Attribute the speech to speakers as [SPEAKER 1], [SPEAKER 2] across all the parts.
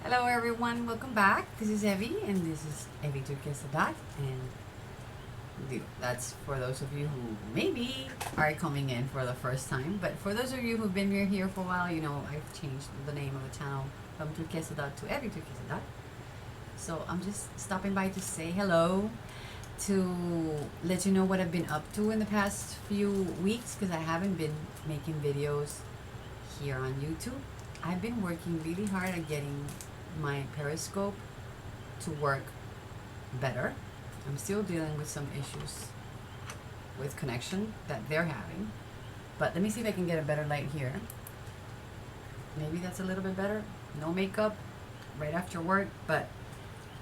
[SPEAKER 1] Hello everyone, welcome back. This is Evie and this is Evie Turquesa Dot, and that's for those of you who maybe are coming in for the first time, but for those of you who've been here for a while, you know I've changed the name of the channel from Turquesa Dot to Evie Turquesa Dot. So I'm just stopping by to say hello, to let you know what I've been up to in the past few weeks because I haven't been making videos here on YouTube. I've been working really hard at getting my Periscope to work better. I'm still dealing with some issues with connection that they're having. But let me see if I can get a better light here. Maybe that's a little bit better. No makeup, right after work, but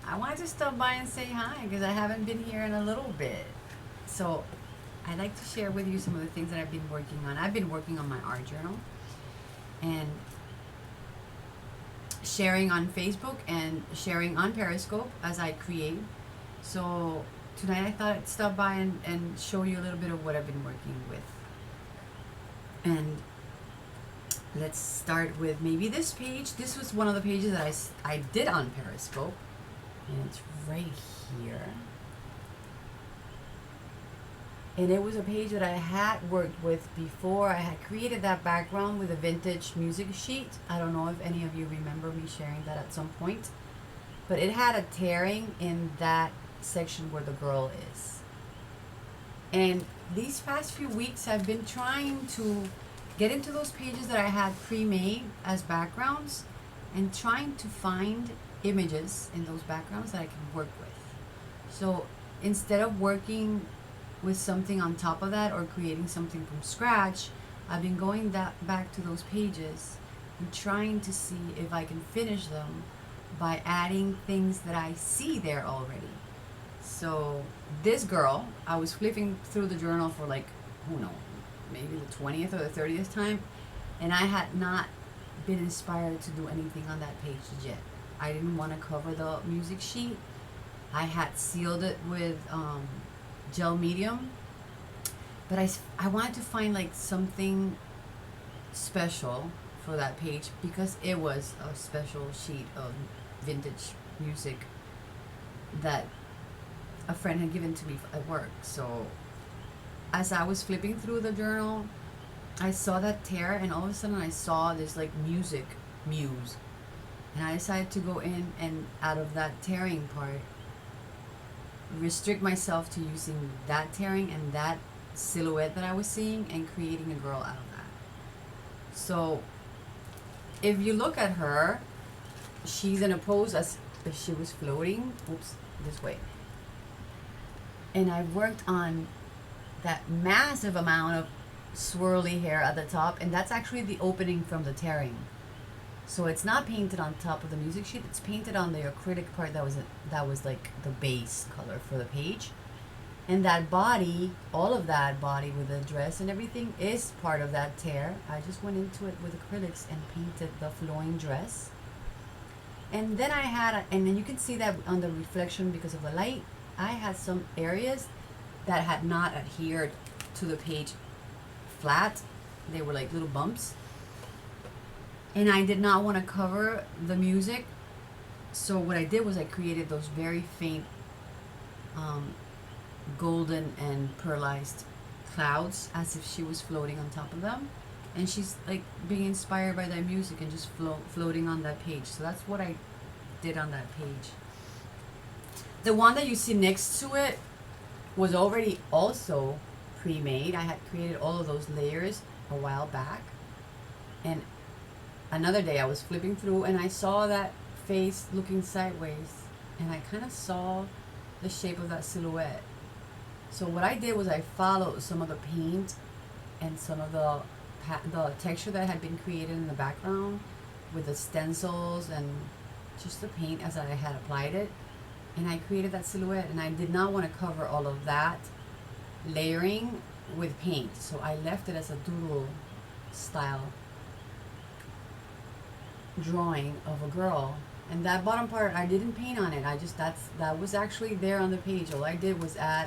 [SPEAKER 1] I wanted to stop by and say hi because I haven't been here in a little bit. So I'd like to share with you some of the things that I've been working on. I've been working on my art journal and sharing on Facebook and sharing on Periscope as I create. So tonight I thought I'd stop by and show you a little bit of what I've been working with. And let's start with maybe this page. This was one of the pages that I did on Periscope, and it's right here. And it was a page that I had worked with before. I had created that background with a vintage music sheet. I don't know if any of you remember me sharing that at some point. But it had a tearing in that section where the girl is. And these past few weeks I've been trying to get into those pages that I had pre-made as backgrounds and trying to find images in those backgrounds that I can work with. So instead of working with something on top of that or creating something from scratch, I've been going back to those pages and trying to see if I can finish them by adding things that I see there already. So this girl, I was flipping through the journal for like, who knows, maybe the 20th or the 30th time, and I had not been inspired to do anything on that page yet. I didn't want to cover the music sheet. I had sealed it with gel medium, but I wanted to find like something special for that page because it was a special sheet of vintage music that a friend had given to me at work. So as I was flipping through the journal, I saw that tear, and all of a sudden I saw this like music muse, and I decided to go in and out of that tearing part restrict myself to using that tearing and that silhouette that I was seeing and creating a girl out of that. So if you look at her, she's in a pose as if she was floating, oops, this way. And I worked on that massive amount of swirly hair at the top, and that's actually the opening from the tearing. So it's not painted on top of the music sheet, it's painted on the acrylic part that was like the base color for the page. And that body, all of that body with the dress and everything is part of that tear. I just went into it with acrylics and painted the flowing dress. And then and then you can see that on the reflection because of the light, I had some areas that had not adhered to the page flat. They were like little bumps. And I did not want to cover the music, so what I did was I created those very faint golden and pearlized clouds as if she was floating on top of them, and she's like being inspired by that music and just floating on that page. So that's what I did on that page. The one that you see next to it was already also pre-made. I had created all of those layers a while back, and another day I was flipping through and I saw that face looking sideways, and I kind of saw the shape of that silhouette. So what I did was I followed some of the paint and some of the texture that had been created in the background with the stencils and just the paint as I had applied it, and I created that silhouette. And I did not want to cover all of that layering with paint, so I left it as a doodle style drawing of a girl. And that bottom part I didn't paint on it. That was actually there on the page. All I did was I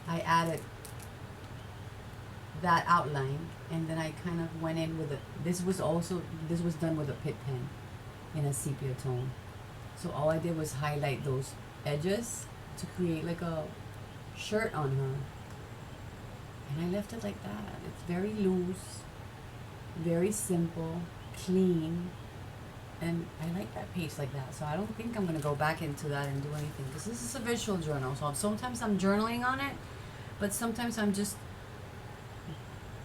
[SPEAKER 1] added that outline, and then I kind of went in with it. This was done with a Pitt pen. in a sepia tone. So all I did was highlight those edges to create like a shirt on her. And I left it like that. It's very loose, very simple, clean. And I like that page like that. So I don't think I'm going to go back into that and do anything. Because this is a visual journal. So sometimes I'm journaling on it. But sometimes I'm just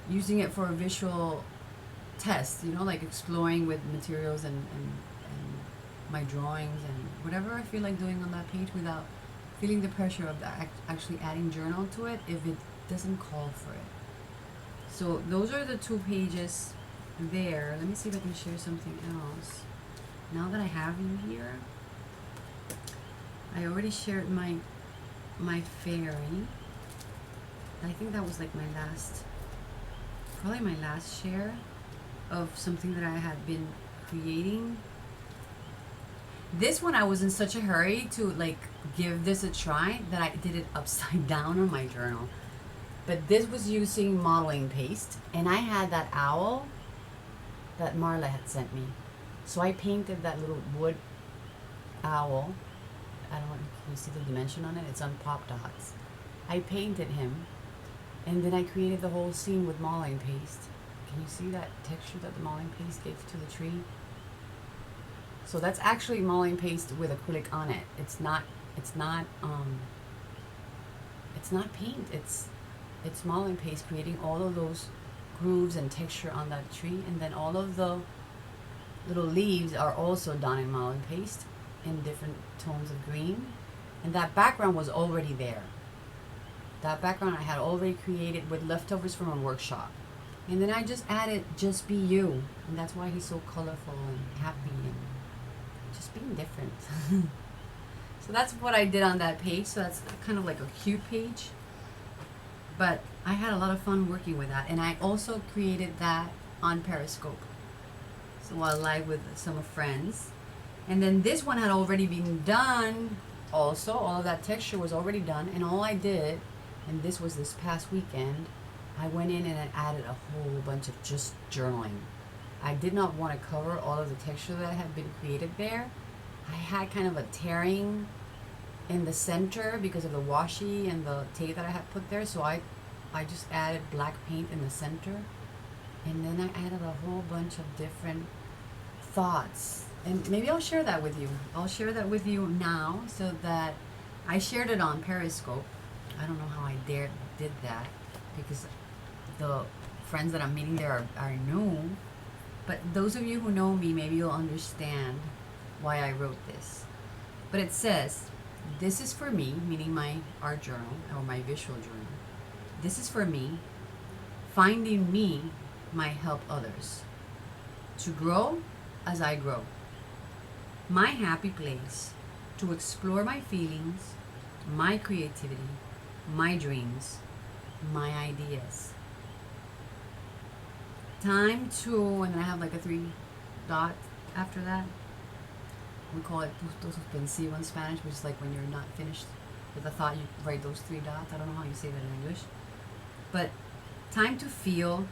[SPEAKER 1] using it for a visual test. You know, like exploring with materials and my drawings and whatever I feel like doing on that page without feeling the pressure of actually adding journal to it if it doesn't call for it. So those are the 2 pages there. Let me see if I can share something else. Now that I have you here, I already shared my fairy. I think that was like probably my last share of something that I had been creating. This one I was in such a hurry to like give this a try that I did it upside down on my journal. But this was using modeling paste, and I had that owl that Marla had sent me. So I painted that little wood owl. I don't know, can you see the dimension on it? It's on Pop Dots. I painted him, and then I created the whole scene with modeling paste. Can you see that texture that the modeling paste gave to the tree? So that's actually modeling paste with acrylic on it. It's not paint. It's modeling paste creating all of those grooves and texture on that tree, and then all of the little leaves are also done in modeling paste in different tones of green. And that background was already there. That background I had already created with leftovers from a workshop. And then I just added Just Be You. And that's why he's so colorful and happy and just being different. So that's what I did on that page. So that's kind of like a cute page. But I had a lot of fun working with that. And I also created that on Periscope. So while live with some friends. And then this one had already been done also. All of that texture was already done. And all I did, and this was this past weekend, I went in and I added a whole bunch of just journaling. I did not want to cover all of the texture that had been created there. I had kind of a tearing in the center because of the washi and the tape that I had put there. So I just added black paint in the center. And then I added a whole bunch of different thoughts. And maybe I'll share that with you. I'll share that with you now so that I shared it on Periscope. I don't know how I did that because the friends that I'm meeting there are new. But those of you who know me, maybe you'll understand why I wrote this. But it says, this is for me, meaning my art journal or my visual journal. This is for me. Finding me might help others to grow as I grow. My happy place to explore my feelings, my creativity, my dreams, my ideas. Time to, and then I have like a 3 dot after that. We call it punto suspensivo in Spanish, which is like when you're not finished with a thought, you write those 3 dots. I don't know how you say that in English. But time to feel,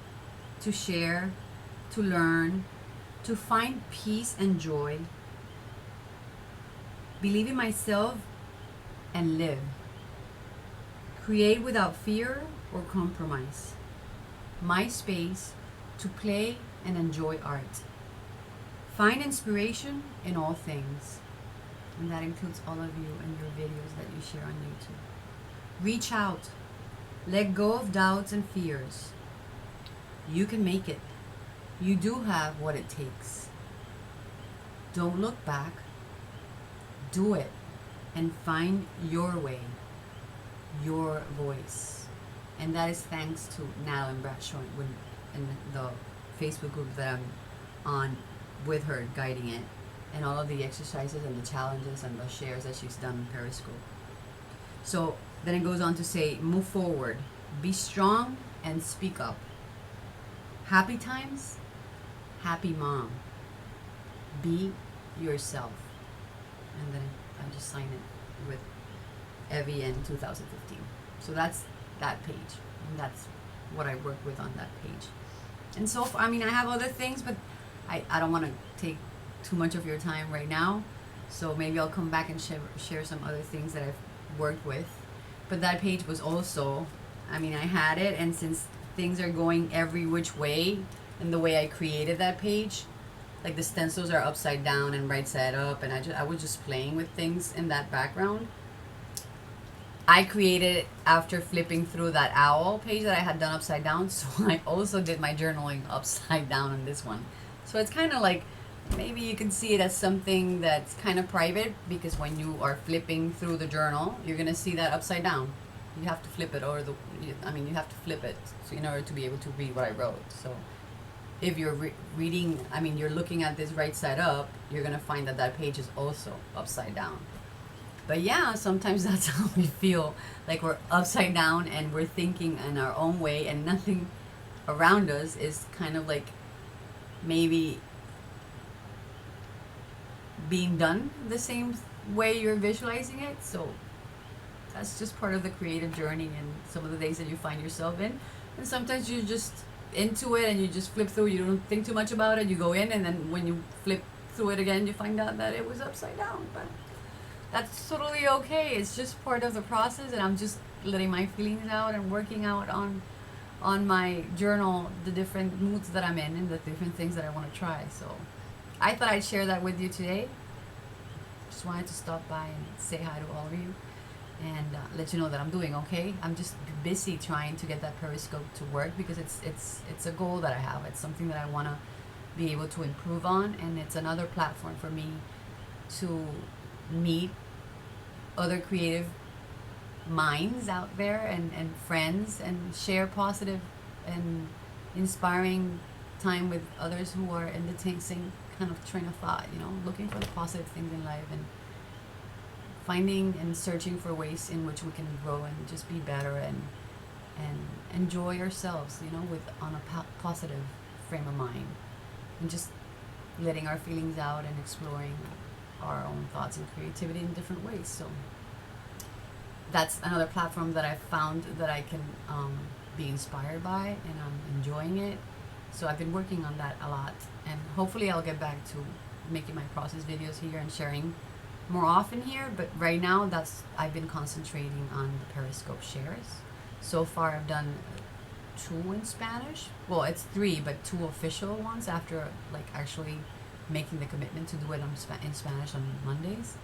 [SPEAKER 1] to share, to learn, to find peace and joy, believe in myself and live. Create without fear or compromise. My space to play and enjoy art. Find inspiration in all things. And that includes all of you and your videos that you share on YouTube. Reach out. Let go of doubts and fears. You can make it. You do have what it takes. Don't look back. Do it. And find your way. Your voice. And that is thanks to Natalie Bradshaw in the Facebook group that I'm on with her, guiding it, and all of the exercises and the challenges and the shares that she's done in Periscope. So then it goes on to say, move forward, be strong and speak up. Happy times, happy mom. Be yourself. And then I just sign it with Evie in 2015. So that's that page. And that's what I work with on that page. And so, I mean, I have other things, but I don't want to take too much of your time right now. So maybe I'll come back and share some other things that I've worked with. But that page was also, I mean, I had it, and since things are going every which way in the way I created that page, like the stencils are upside down and right side up, and I was just playing with things in that background. I created it after flipping through that owl page that I had done upside down, so I also did my journaling upside down on this one. So it's kind of like, maybe you can see it as something that's kind of private, because when you are flipping through the journal, you're gonna see that upside down. You have to flip it, or you have to flip it in order to be able to read what I wrote. So if you're reading, you're looking at this right side up, you're gonna find that that page is also upside down. But yeah, sometimes that's how we feel, like we're upside down and we're thinking in our own way, and nothing around us is kind of like maybe being done the same way you're visualizing it. So that's just part of the creative journey, and some of the days that you find yourself in. And sometimes you're just into it and you just flip through, you don't think too much about it, you go in, and then when you flip through it again, you find out that it was upside down. But that's totally okay. It's just part of the process, and I'm just letting my feelings out and working out on my journal the different moods that I'm in and the different things that I want to try. So I thought I'd share that with you today. Just wanted to stop by and say hi to all of you, and let you know that I'm doing okay. I'm just busy trying to get that Periscope to work, because it's a goal that I have. It's something that I want to be able to improve on, and it's another platform for me to meet other creative minds out there, and friends, and share positive and inspiring time with others who are in the same kind of train of thought, looking for the positive things in life, and finding and searching for ways in which we can grow and just be better, and enjoy ourselves, on a positive frame of mind, and just letting our feelings out and exploring our own thoughts and creativity in different ways. So that's another platform that I've found that I can be inspired by, and I'm enjoying it. So I've been working on that a lot, and hopefully I'll get back to making my process videos here and sharing more often here. But right now, I've been concentrating on the Periscope shares. So far I've done 2 in Spanish. Well, it's 3, but 2 official ones after actually making the commitment to do it in Spanish on Mondays.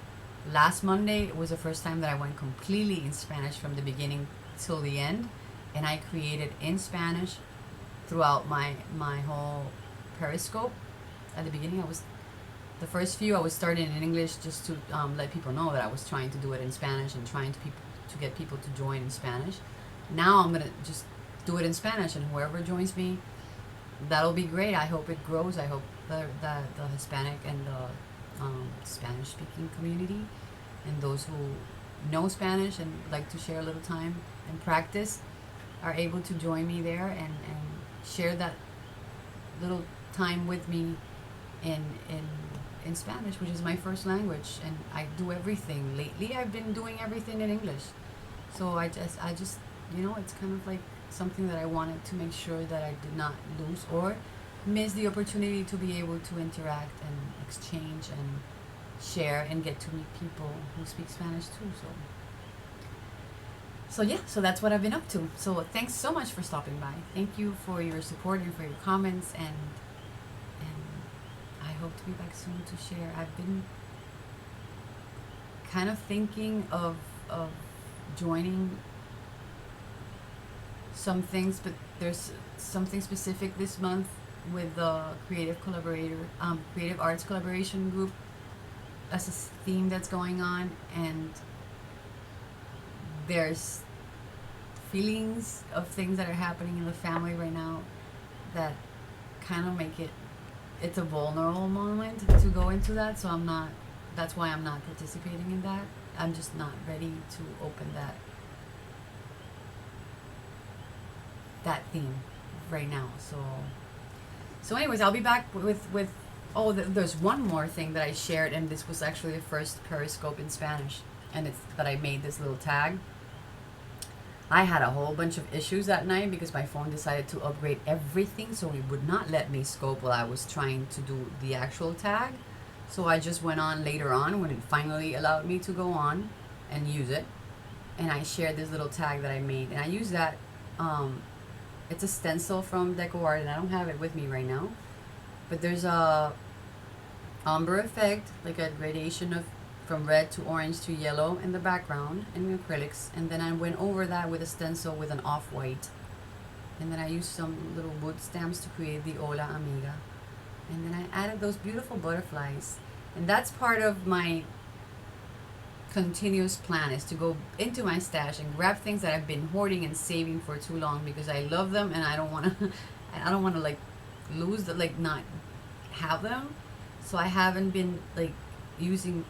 [SPEAKER 1] Last Monday was the first time that I went completely in Spanish from the beginning till the end, and I created in Spanish throughout my whole Periscope. At the beginning, the first few I was starting in English, just to let people know that I was trying to do it in Spanish and trying to get people to join in Spanish. Now I'm gonna just do it in Spanish, and whoever joins me, that'll be great. I hope it grows. I hope the Hispanic and the Spanish speaking community, and those who know Spanish and like to share a little time and practice, are able to join me there and share that little time with me in Spanish, which is my first language. And I do everything. Lately I've been doing everything in English. So I just it's kind of like something that I wanted to make sure that I did not lose or miss the opportunity to be able to interact and exchange and share and get to meet people who speak Spanish too. So that's what I've been up to. So thanks so much for stopping by. Thank you for your support and for your comments, and I hope to be back soon to share. I've been kind of thinking of joining some things, but there's something specific this month with the creative arts collaboration group. That's a theme that's going on, and there's feelings of things that are happening in the family right now that kind of make it's a vulnerable moment to go into that. So that's why I'm not participating in that. I'm just not ready to open that theme right now. So anyways, I'll be back with there's one more thing that I shared, and this was actually the first Periscope in Spanish, and it's that I made this little tag. I had a whole bunch of issues that night because my phone decided to upgrade everything, so it would not let me scope while I was trying to do the actual tag. So I just went on later on when it finally allowed me to go on and use it. And I shared this little tag that I made. And I use that. It's a stencil from DecoArt, and I don't have it with me right now. But there's a umber effect, like a gradation of from red to orange to yellow in the background in acrylics. And then I went over that with a stencil with an off-white. And then I used some little wood stamps to create the Hola Amiga. And then I added those beautiful butterflies. And that's part of my continuous plan, is to go into my stash and grab things that I've been hoarding and saving for too long because I love them and I don't want to I don't want to like lose the, like, not have them. So I haven't been like using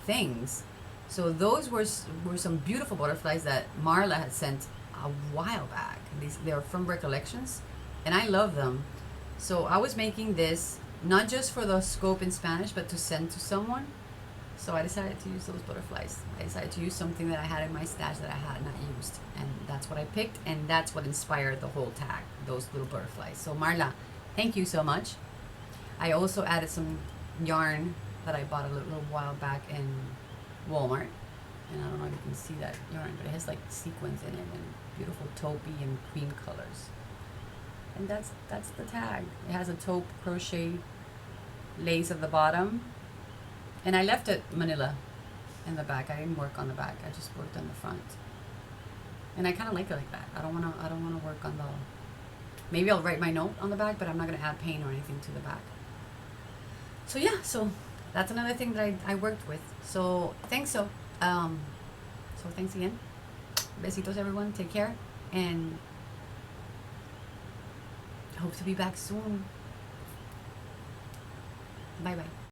[SPEAKER 1] things. So those were some beautiful butterflies that Marla had sent a while back. They're from Recollections and I love them. So I was making this not just for the scope in Spanish but to send to someone. So I decided to use those butterflies. I decided to use something that I had in my stash that I had not used. And that's what I picked, and that's what inspired the whole tag, those little butterflies. So Marla, thank you so much. I also added some yarn that I bought a little while back in Walmart. And I don't know if you can see that yarn, but it has like sequins in it and beautiful taupey and cream colors. And that's the tag. It has a taupe crochet lace at the bottom. And I left it manila in the back. I didn't work on the back. I just worked on the front. And I kind of like it like that. I don't want to work on the. Maybe I'll write my note on the back, but I'm not going to add paint or anything to the back. So yeah, so that's another thing that I worked with. So thanks. So thanks again. Besitos everyone. Take care and hope to be back soon. Bye bye.